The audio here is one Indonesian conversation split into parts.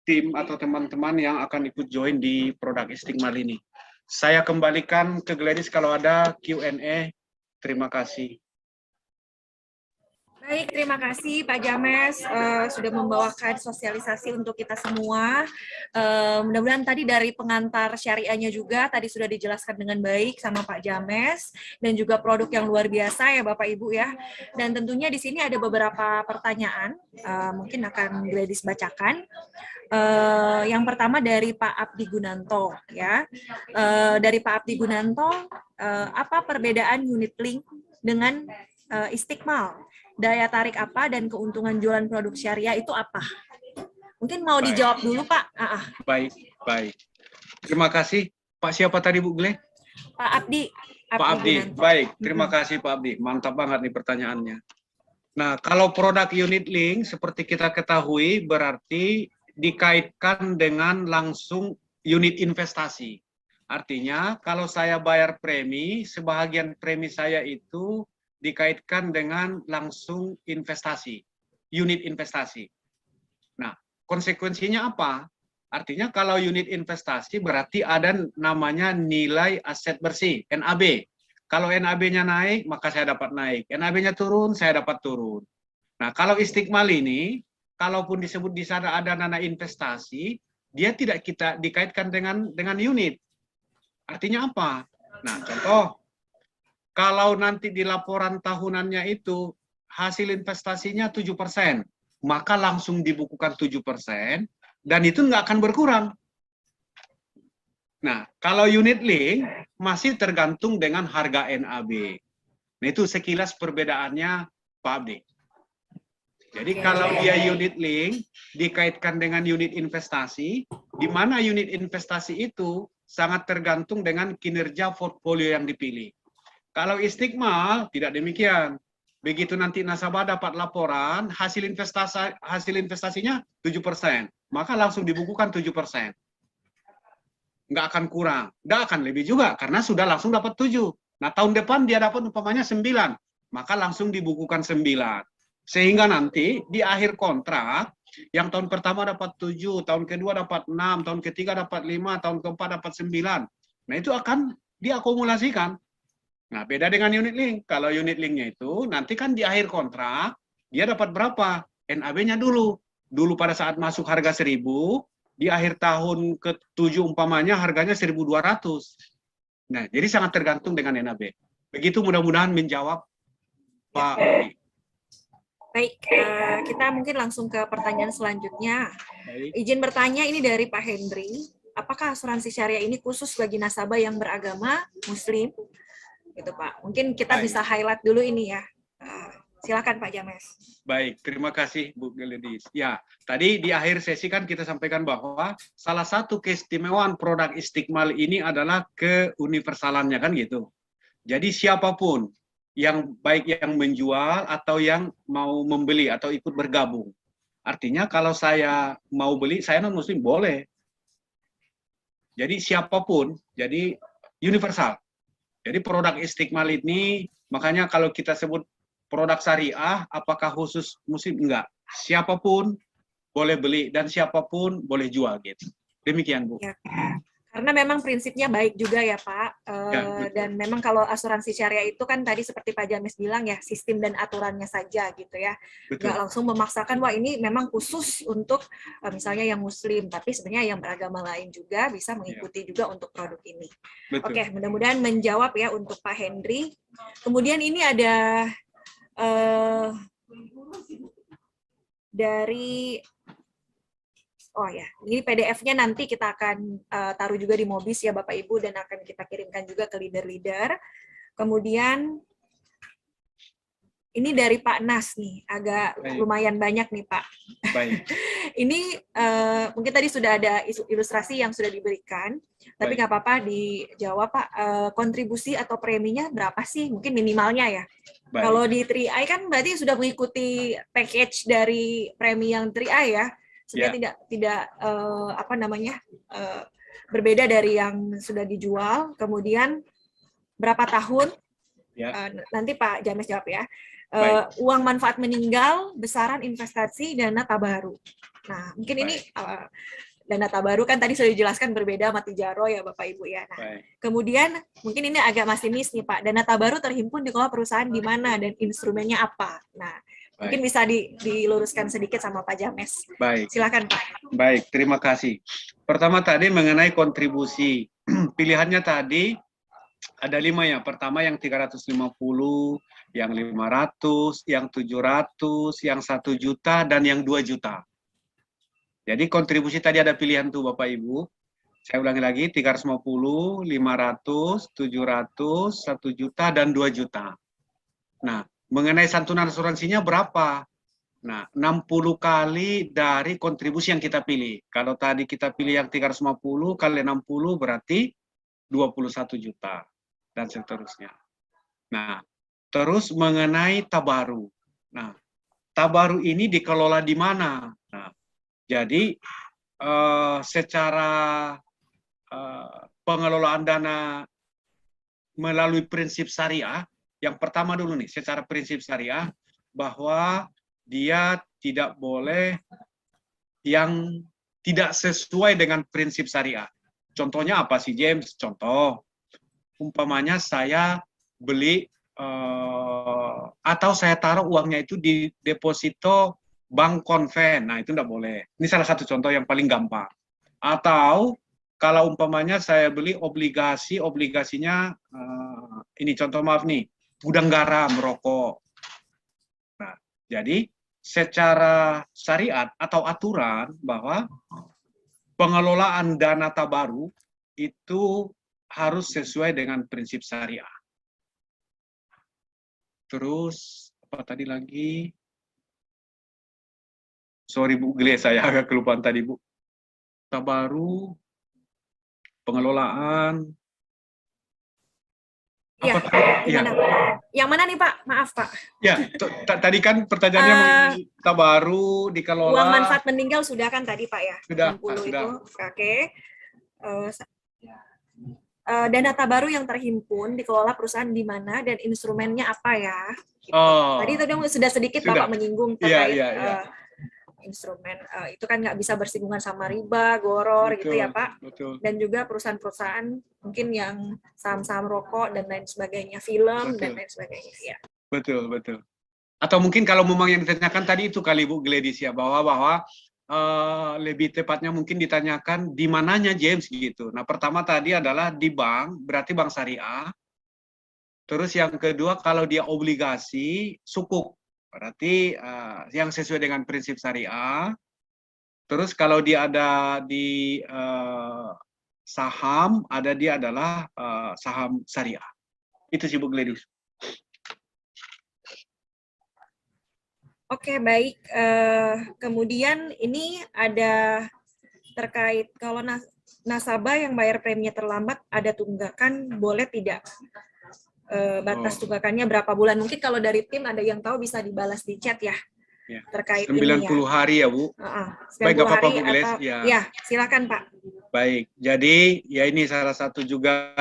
tim atau teman-teman yang akan ikut join di produk Istiqmal ini. Saya kembalikan ke Gladys kalau ada Q&A. Terima kasih. Baik, terima kasih Pak James sudah membawakan sosialisasi untuk kita semua. Mudah-mudahan tadi dari pengantar syariahnya juga tadi sudah dijelaskan dengan baik sama Pak James dan juga produk yang luar biasa ya Bapak Ibu ya. Dan tentunya di sini ada beberapa pertanyaan, mungkin akan Gladys bacakan. Yang pertama dari Pak Abdi Gunanto ya. Dari Pak Abdi Gunanto, apa perbedaan unit link dengan Istiqmal? Daya tarik apa dan keuntungan jualan produk syariah itu apa? Mungkin mau dijawab dulu, Pak. Baik, baik. Terima kasih. Pak siapa tadi, Bu Gle? Pak Abdi. Pak Abdi. Baik, terima kasih Pak Abdi. Mantap banget nih pertanyaannya. Nah, kalau produk unit link seperti kita ketahui berarti dikaitkan dengan langsung unit investasi. Artinya, kalau saya bayar premi, sebahagian premi saya itu dikaitkan dengan langsung investasi, unit investasi. Nah, konsekuensinya apa? Artinya kalau unit investasi berarti ada namanya nilai aset bersih, NAB. Kalau NAB-nya naik, maka saya dapat naik. NAB-nya turun, saya dapat turun. Nah, kalau Istiqmal ini, kalaupun disebut di sana ada dana investasi, dia tidak kita dikaitkan dengan unit. Artinya apa? Nah, contoh, kalau nanti di laporan tahunannya itu hasil investasinya 7%, maka langsung dibukukan 7%, dan itu nggak akan berkurang. Nah, kalau unit link masih tergantung dengan harga NAB. Nah, itu sekilas perbedaannya, Pak Abdi. Jadi kalau dia unit link dikaitkan dengan unit investasi, di mana unit investasi itu sangat tergantung dengan kinerja portfolio yang dipilih. Kalau Istiqmal tidak demikian. Begitu nanti nasabah dapat laporan, hasil investasinya 7%, maka langsung dibukukan 7%. Nggak akan kurang, nggak akan lebih juga, karena sudah langsung dapat 7. Nah, tahun depan dia dapat umpamanya 9, maka langsung dibukukan 9. Sehingga nanti di akhir kontrak, yang tahun pertama dapat 7, tahun kedua dapat 6, tahun ketiga dapat 5, tahun keempat dapat 9. Nah, itu akan diakumulasikan. Nah, beda dengan unit link. Kalau unit linknya itu, nanti kan di akhir kontrak, dia dapat berapa? NAB-nya dulu. Dulu pada saat masuk harga 1.000, di akhir tahun ke-7 umpamanya harganya 1.200. Nah, jadi sangat tergantung dengan NAB. Begitu mudah-mudahan menjawab Pak Abdi. Baik, kita mungkin langsung ke pertanyaan selanjutnya. Baik. Izin bertanya ini dari Pak Hendri. Apakah asuransi syariah ini khusus bagi nasabah yang beragama Muslim? Gitu Pak. Mungkin kita bisa highlight dulu ini ya. Silakan Pak James. Baik, terima kasih Bu Gladys. Ya, tadi di akhir sesi kan kita sampaikan bahwa salah satu keistimewaan produk Istiqmal ini adalah keuniversalannya kan gitu. Jadi siapapun yang baik yang menjual atau yang mau membeli atau ikut bergabung. Artinya kalau saya mau beli, saya non muslim boleh. Jadi siapapun, jadi universal. Jadi produk Istiqmal ini, makanya kalau kita sebut produk syariah, apakah khusus muslim? Enggak. Siapapun boleh beli dan siapapun boleh jual gitu. Demikian, Bu. Ya. Karena memang prinsipnya baik juga ya Pak, dan memang kalau asuransi syariah itu kan tadi seperti Pak James bilang ya, sistem dan aturannya saja gitu ya. Nggak langsung memaksakan, wah ini memang khusus untuk misalnya yang muslim, tapi sebenarnya yang beragama lain juga bisa mengikuti juga untuk produk ini. Betul. Oke, mudah-mudahan menjawab ya untuk Pak Hendri. Kemudian ini ada dari oh ya, ini PDF-nya nanti kita akan taruh juga di Mobis ya Bapak Ibu, dan akan kita kirimkan juga ke leader-leader. Kemudian ini dari Pak Nas nih, agak lumayan banyak nih Pak. Baik. Ini mungkin tadi sudah ada ilustrasi yang sudah diberikan, tapi nggak apa-apa dijawab Pak. Kontribusi atau preminya berapa sih? Mungkin minimalnya ya. Kalau di 3i kan berarti sudah mengikuti package dari premi yang 3i ya. Sebenarnya tidak apa namanya berbeda dari yang sudah dijual. Kemudian berapa tahun Ya. Nanti Pak James jawab ya. Baik. Uang manfaat meninggal, besaran investasi, dana tabaru. Nah, mungkin ini dana tabaru kan tadi sudah dijelaskan berbeda sama Tijaro ya Bapak Ibu ya. Nah, kemudian mungkin ini agak masih miss nih Pak. Dana tabaru terhimpun di kelola perusahaan di mana dan instrumennya apa? Nah, mungkin bisa diluruskan sedikit sama Pak James. Baik. Silakan Pak. Baik, terima kasih. Pertama tadi mengenai kontribusi. Pilihannya tadi ada 5 ya. Pertama yang 350, yang 500, yang 700, yang 1 juta, dan yang 2 juta. Jadi kontribusi tadi ada pilihan tuh Bapak Ibu. Saya ulangi lagi, 350, 500, 700, 1 juta, dan 2 juta. Nah, mengenai santunan asuransinya berapa? Nah, 60 kali dari kontribusi yang kita pilih. Kalau tadi kita pilih yang 350 kali 60 berarti 21 juta. Dan seterusnya. Nah, terus mengenai tabaru. Nah, tabaru ini dikelola di mana? Nah, jadi secara pengelolaan dana melalui prinsip syariah, yang pertama dulu nih, secara prinsip syariah, bahwa dia tidak boleh yang tidak sesuai dengan prinsip syariah. Contohnya apa sih James? Contoh, umpamanya saya beli atau saya taruh uangnya itu di deposito bank konven, nah itu tidak boleh. Ini salah satu contoh yang paling gampang. Atau kalau umpamanya saya beli obligasi, obligasinya ini contoh maaf nih, gudang garam, rokok. Nah, jadi secara syariat atau aturan bahwa pengelolaan dana tabaru itu harus sesuai dengan prinsip syariah. Terus apa tadi lagi? Sorry Bu, Gile, saya agak kelupaan tadi Bu. Tabaru, pengelolaan. Iya, gimana? Yang mana nih Pak? Maaf Pak. Ya, tadi kan pertanyaannya mengenai tabaru dikelola. Uang manfaat meninggal sudah kan tadi Pak ya? Sudah. 60 itu. Oke. Dana tabaru yang terhimpun dikelola perusahaan di mana dan instrumennya apa ya? Gitu. Tadi sudah sedikit Bapak menyinggung terkait instrumen. Itu kan nggak bisa bersinggungan sama riba, goror, betul, gitu ya Pak. Betul. Dan juga perusahaan-perusahaan mungkin yang saham-saham rokok dan lain sebagainya, film betul. Dan lain sebagainya. Ya. Betul, betul. Atau mungkin kalau memang yang ditanyakan tadi itu kali Bu Gladys ya, bahwa lebih tepatnya mungkin ditanyakan di mananya James gitu. Nah pertama tadi adalah di bank, berarti bank syariah. Terus yang kedua kalau dia obligasi, sukuk. Berarti yang sesuai dengan prinsip syariah. Terus kalau dia ada di saham, dia adalah saham syariah. Itu sih Bu Gladys. Oke, baik. Kemudian ini ada terkait kalau nasabah yang bayar premi terlambat ada tunggakan, boleh tidak? Batas tunggakannya berapa bulan? Mungkin kalau dari tim ada yang tahu bisa dibalas di chat ya. Terkait 90 ini ya. hari ya Bu. 90 baik, nggak apa-apa Bu Gladys. Ya, silakan Pak. Baik, jadi ya ini salah satu juga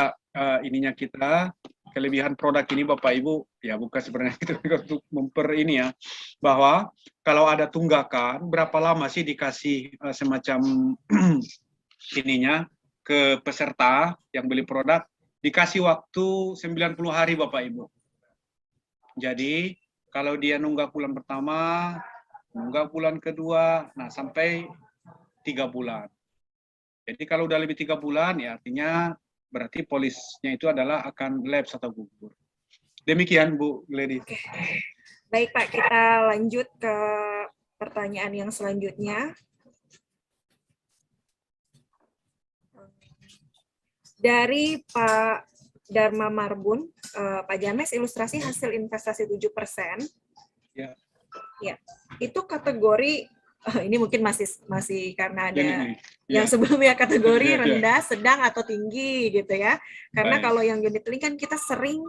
ininya kita. Kelebihan produk ini Bapak Ibu, ya bukan sebenarnya itu untuk ini ya, bahwa kalau ada tunggakan, berapa lama sih dikasih semacam ininya ke peserta yang beli produk, dikasih waktu 90 hari Bapak Ibu. Jadi kalau dia nunggak bulan pertama, nunggak bulan kedua, nah sampai 3 bulan. Jadi kalau udah lebih 3 bulan, ya artinya berarti polisnya itu adalah akan lapse atau gugur. Demikian Bu Gladys. Oke. Baik Pak, kita lanjut ke pertanyaan yang selanjutnya. Dari Pak Dharma Marbun, Pak James, ilustrasi hasil investasi 7%. Ya. Ya. Itu kategori ini mungkin masih karena ada yang ya. Sebelumnya kategori rendah, sedang atau tinggi gitu ya. Karena kalau yang unit link kan kita sering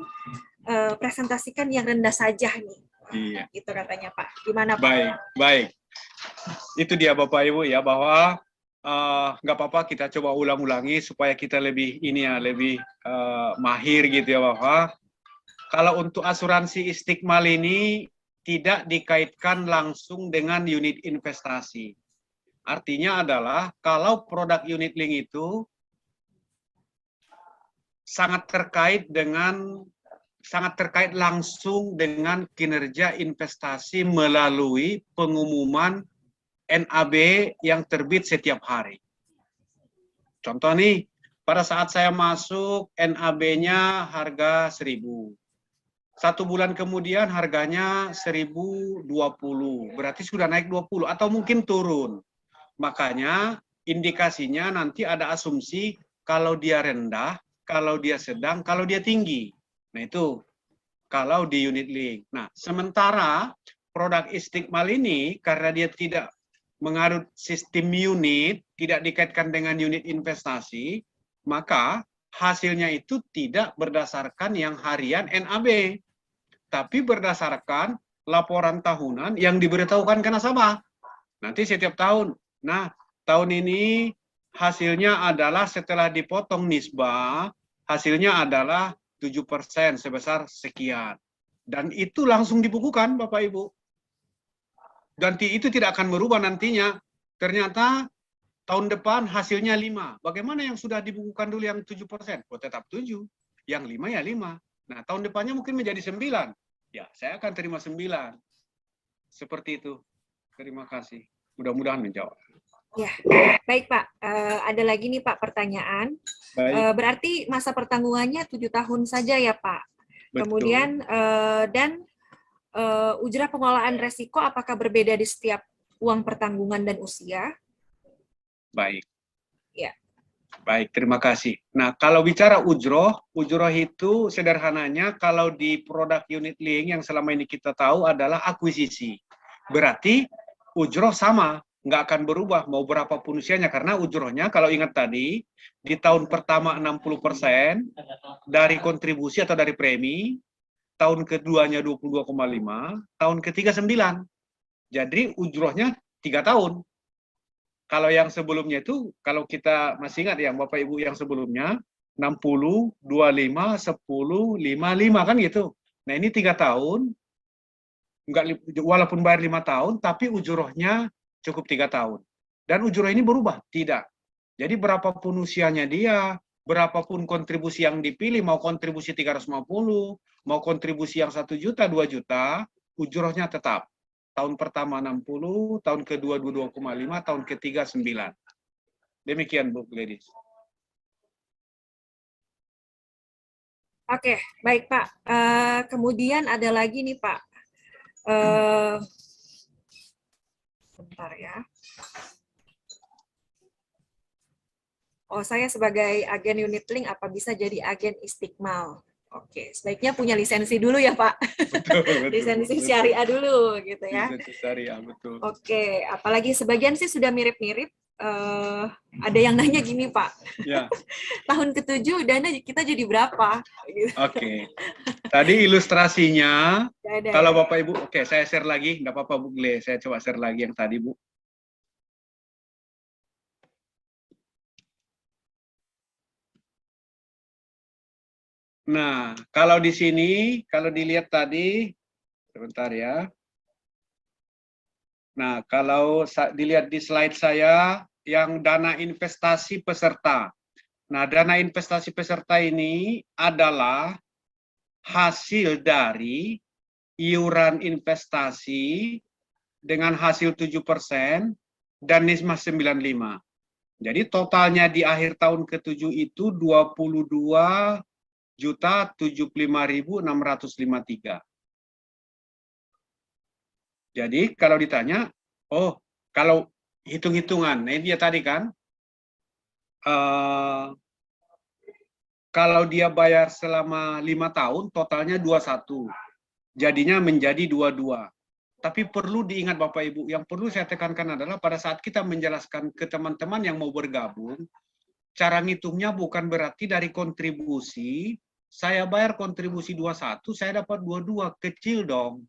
presentasikan yang rendah saja nih. Iya. Itu katanya Pak. Gimana Pak? Baik. Itu dia Bapak Ibu ya, bahwa nggak apa-apa kita coba ulang-ulangi supaya kita lebih mahir gitu ya, bahwa Kalau untuk asuransi Istiqmal ini tidak dikaitkan langsung dengan unit investasi. Artinya adalah kalau produk unit link itu sangat terkait langsung dengan kinerja investasi melalui pengumuman NAB yang terbit setiap hari. Contoh nih, pada saat saya masuk NAB-nya harga 1.000. 1 bulan kemudian harganya 1.020, berarti sudah naik 20 atau mungkin turun. Makanya indikasinya nanti ada asumsi kalau dia rendah, kalau dia sedang, kalau dia tinggi. Nah itu kalau di unit link. Nah sementara produk Istiqmal ini karena dia tidak mengarut sistem unit, tidak dikaitkan dengan unit investasi, maka hasilnya itu tidak berdasarkan yang harian NAB, tapi berdasarkan laporan tahunan yang diberitahukan ke nasabah. Nanti setiap tahun. Nah, tahun ini hasilnya adalah setelah dipotong nisbah, hasilnya adalah 7% sebesar sekian. Dan itu langsung dibukukan, Bapak Ibu. Dan itu tidak akan merubah nantinya. Ternyata tahun depan hasilnya 5. Bagaimana yang sudah dibukukan dulu yang 7%? Oh, tetap 7. Yang 5 ya 5. Nah, tahun depannya mungkin menjadi 9. Ya, saya akan terima 9. Seperti itu. Terima kasih. Mudah-mudahan menjawab. Ya, baik Pak. Ada lagi nih Pak pertanyaan. Baik. Berarti masa pertanggungannya 7 tahun saja ya Pak. Betul. Kemudian dan ujrah pengelolaan resiko apakah berbeda di setiap uang pertanggungan dan usia? Baik. Ya. Baik, terima kasih. Nah, kalau bicara ujroh itu sederhananya kalau di produk unit link yang selama ini kita tahu adalah akuisisi. Berarti ujroh sama, nggak akan berubah mau berapapun usianya, karena ujrohnya kalau ingat tadi, di tahun pertama 60% dari kontribusi atau dari premi, tahun keduanya 22,5, tahun ketiga 9. Jadi ujrohnya 3 tahun. Kalau yang sebelumnya itu, kalau kita masih ingat yang Bapak Ibu yang sebelumnya, 60, 25, 10, 55 kan gitu. Nah ini 3 tahun, walaupun bayar 5 tahun, tapi ujrohnya cukup 3 tahun. Dan ujroh ini berubah? Tidak. Jadi berapapun usianya dia, berapapun kontribusi yang dipilih, mau kontribusi 350, mau kontribusi yang 1 juta, 2 juta, ujrohnya tetap. Tahun pertama 60, tahun kedua 22,5, tahun ketiga 9. Demikian Bu Gladys. Oke, baik Pak. Kemudian ada lagi nih Pak. Bentar ya. Oh, saya sebagai agen unit link apa bisa jadi agen Istiqmal? Oke, sebaiknya punya lisensi dulu ya Pak. Betul, lisensi syariah dulu gitu ya. Lisensi syariah, betul. Oke, apalagi sebagian sih sudah mirip-mirip. Ada yang nanya gini Pak. Ya. Tahun ke-7 dana kita jadi berapa? Oke. Tadi ilustrasinya, kalau Bapak Ibu, oke saya share lagi, nggak apa-apa Bu Gle, saya coba share lagi yang tadi Bu. Nah, kalau di sini, kalau dilihat tadi, sebentar ya. Nah, kalau dilihat di slide saya, yang dana investasi peserta. Nah, dana investasi peserta ini adalah hasil dari iuran investasi dengan hasil 7% dan nisbah 95. Jadi totalnya di akhir tahun ke-7 itu 22.075.653. Jadi kalau ditanya, oh kalau hitung-hitungan, nah ini dia tadi kan, kalau dia bayar selama 5 tahun, totalnya 21. Jadinya menjadi 22. Tapi perlu diingat Bapak Ibu, yang perlu saya tekankan adalah pada saat kita menjelaskan ke teman-teman yang mau bergabung, cara ngitungnya bukan berarti dari kontribusi, saya bayar kontribusi 21, saya dapat 22, kecil dong.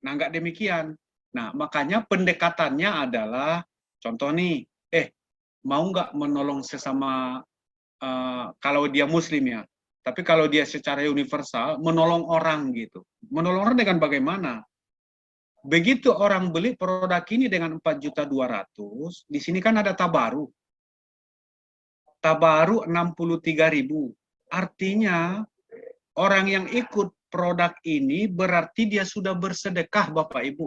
Nah, nggak demikian. Nah, makanya pendekatannya adalah, contoh nih, mau nggak menolong sesama, kalau dia muslim ya, Tapi kalau dia secara universal, menolong orang gitu. Menolong orang dengan bagaimana? Begitu orang beli produk ini dengan 4.200.000, di sini kan ada tabaru. Tabaru 63.000. Artinya orang yang ikut produk ini berarti dia sudah bersedekah Bapak Ibu.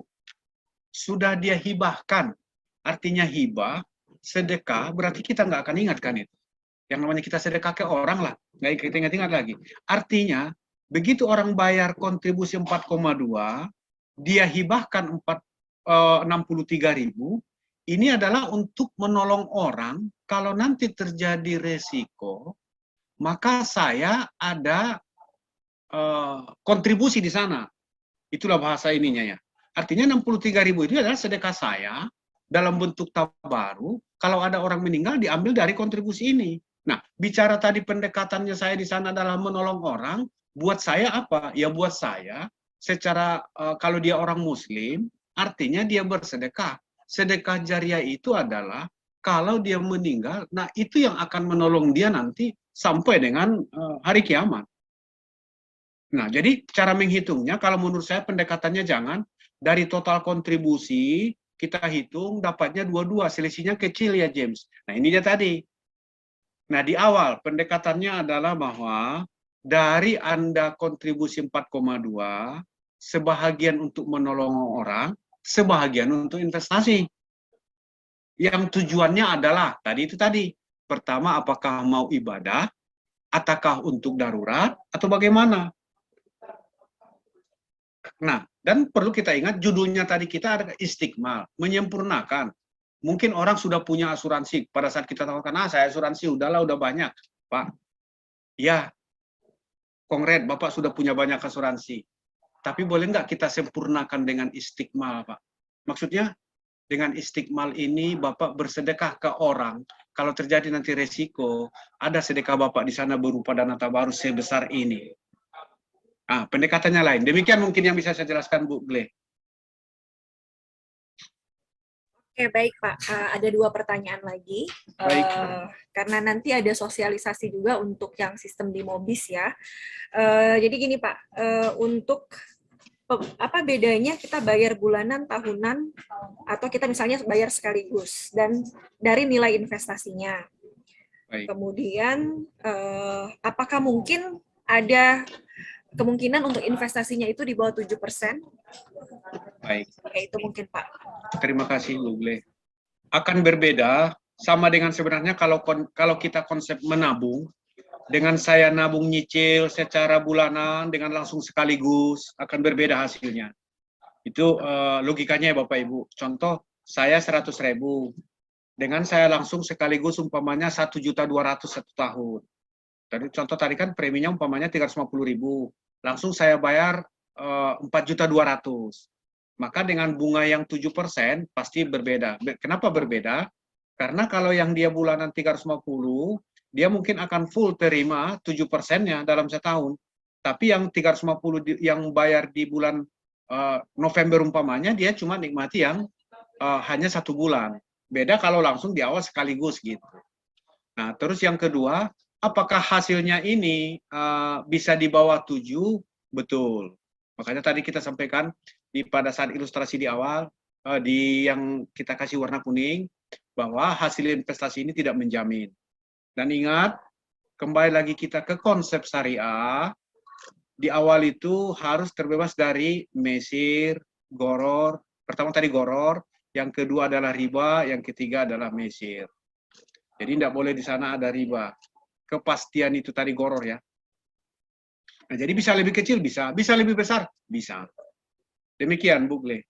Sudah dia hibahkan. Artinya hibah, sedekah, berarti kita nggak akan ingatkan itu. Yang namanya kita sedekah ke orang lah, nggak kita ingat-ingat lagi. Artinya, begitu orang bayar kontribusi 4,2, dia hibahkan 63.000, ini adalah untuk menolong orang, kalau nanti terjadi resiko, maka saya ada kontribusi di sana. Itulah bahasa ininya ya. Artinya 63.000 itu adalah sedekah saya dalam bentuk tabaru. Kalau ada orang meninggal diambil dari kontribusi ini. Nah, bicara tadi pendekatannya saya di sana adalah menolong orang. Buat saya apa? Ya buat saya secara kalau dia orang Muslim, artinya dia bersedekah. Sedekah jariah itu adalah kalau dia meninggal, nah itu yang akan menolong dia nanti sampai dengan hari kiamat. Nah, jadi cara menghitungnya, kalau menurut saya pendekatannya jangan dari total kontribusi, kita hitung dapatnya 22, selisihnya kecil ya James. Nah, ini dia tadi. Nah, di awal pendekatannya adalah bahwa dari Anda kontribusi 4,2, sebahagian untuk menolong orang, sebahagian untuk investasi. Yang tujuannya adalah, tadi. Pertama, apakah mau ibadah, ataukah untuk darurat, atau bagaimana? Nah, dan perlu kita ingat judulnya tadi kita ada istiqmal, menyempurnakan. Mungkin orang sudah punya asuransi. Pada saat kita tawarkan, saya asuransi, udahlah, udah banyak. Pak, ya, kongres, Bapak sudah punya banyak asuransi. Tapi boleh nggak kita sempurnakan dengan istiqmal, Pak? Maksudnya, dengan istiqmal ini Bapak bersedekah ke orang. Kalau terjadi nanti resiko, ada sedekah Bapak di sana berupa dana tabarut sebesar ini. Pendekatannya lain. Demikian mungkin yang bisa saya jelaskan, Bu Gle. Oke, baik Pak. Ada 2 pertanyaan lagi. Baik. Karena nanti ada sosialisasi juga untuk yang sistem di Mobis ya. Jadi gini Pak, untuk apa bedanya kita bayar bulanan, tahunan, atau kita misalnya bayar sekaligus, dan dari nilai investasinya. Baik. Kemudian, apakah mungkin ada kemungkinan untuk investasinya itu di bawah 7%? Baik. Oke, itu mungkin Pak. Terima kasih, Bu Gle. Akan berbeda, sama dengan sebenarnya kalau kita konsep menabung, dengan saya nabung nyicil secara bulanan, dengan langsung sekaligus, akan berbeda hasilnya. Itu logikanya ya Bapak Ibu. Contoh, saya 100.000, dengan saya langsung sekaligus umpamanya 1.200.000 satu tahun. Contoh tadi kan preminya umpamanya 350.000, langsung saya bayar 4.200.000. Maka dengan bunga yang 7% pasti berbeda. Kenapa berbeda? Karena kalau yang dia bulanan 350, dia mungkin akan full terima 7%-nya dalam setahun. Tapi yang 350 yang bayar di bulan November umpamanya, dia cuma nikmati yang hanya 1 bulan. Beda kalau langsung di awal sekaligus gitu. Nah, terus yang kedua, apakah hasilnya ini bisa di bawah 7? Betul. Makanya tadi kita sampaikan pada saat ilustrasi di awal, yang kita kasih warna kuning, bahwa hasil investasi ini tidak menjamin. Dan ingat, kembali lagi kita ke konsep syariah, di awal itu harus terbebas dari mesir, goror. Pertama tadi goror, yang kedua adalah riba, yang ketiga adalah mesir. Jadi tidak boleh di sana ada riba. Kepastian itu tadi goror ya. Nah, jadi bisa lebih kecil, bisa lebih besar, bisa. Demikian, Bu Gle.